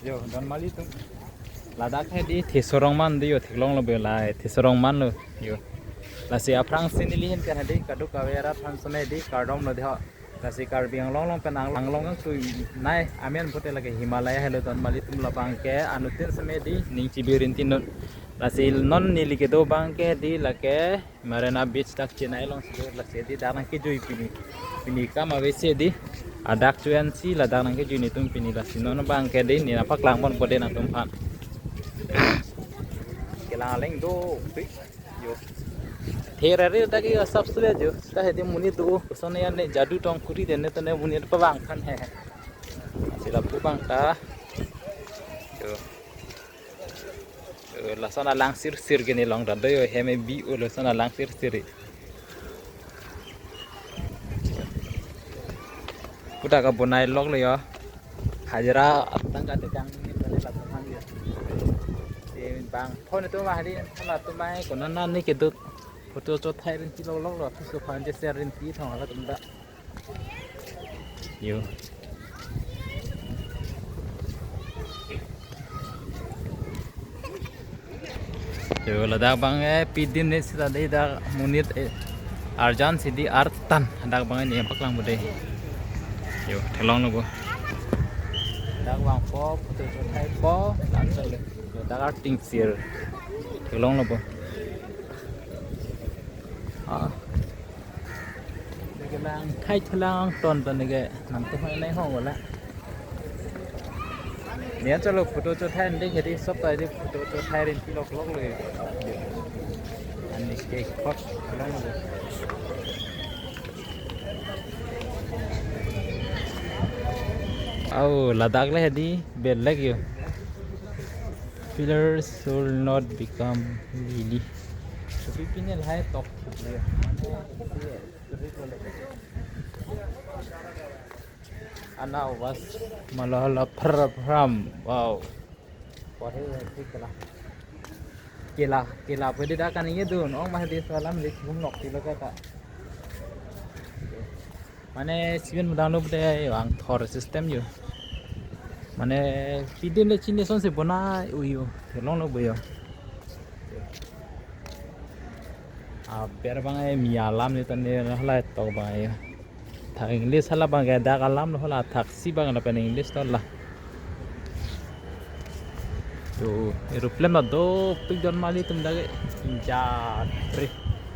yo don mali tum ladak he di thisorong man di yo thiklong lo be lai thisorong man lo yo la si aprang sin li hen kan di kadu kawera phan sone di kardom lo de la si kar biang long long penang lang long tu nai amen bote lage himalaya helo don mali tum la bang ke anutin same di ning cibirin tinun la si non ni li ke do bang ke di la ke marina beach tak chinai long si la si di darang ke joi pini kama wese di adak cuan si la darang ke joi ni tum pini la si non bang ke di ni napak lang bon bote na tum phan kelang leng do yo Terare tadi subscribe jo, dah dia muni tu, kesana yang ni jadu tong kuri dan ni tu ni muni apa bang kan he, sila bang ta, jo, lasana langsir sir gini long dan tu yo heme bi lasana langsir siri, udah kau bunai log le yo, hajra tangga tejang ni tu ni langsung dia, bang, phone itu mah hari, kalau tu mah konon ni kedut foto cho thay rin ti lo lo lo so phan je share rin ti thong la tum da yo yo la da bang e pidin ne sida dei da munit arjan sidi artan da bang ni paklang bude yo thelong lo go da bang po foto cho thay po dan so le da arting sir thelong lo bo cái lang thay lang toàn tuần này cái nằm tôi hay lấy hông rồi lá nếu cho lục photo cho thay đi cái đi sắp tới đi photo cho thay đến kilo lốc rồi anh đi cái phát lắm rồi Ladakh lah di bel lagi pillars should not become really tapi pinel hai top dia ana was malala pram wow what is kila pwede dah kan ini tuh ong mah di salam di gumnok ti lo kata mane siben mudano bude ang thor system yo mane pidin le chine son se bona uyo long lo boyo biar bang mi alam ni tan ni hala to bang thak english hala bang ga dak alam lo hala thak si bang la pen english to la to aeroplane ma do pik don mali tum da ja tre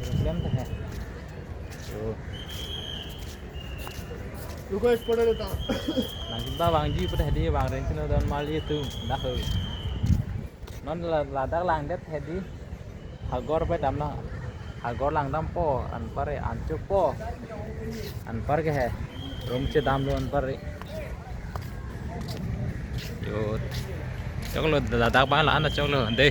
aeroplane ta hai to ruko is pade ta nang ta bang ji pade di bang ren kino don mali tu da ho non la dak lang det hedi hagor pe dam na agor lang dam po an pare an chuk po an par ke hai room che dam lo an par yo chok lo da bang la an chok lo de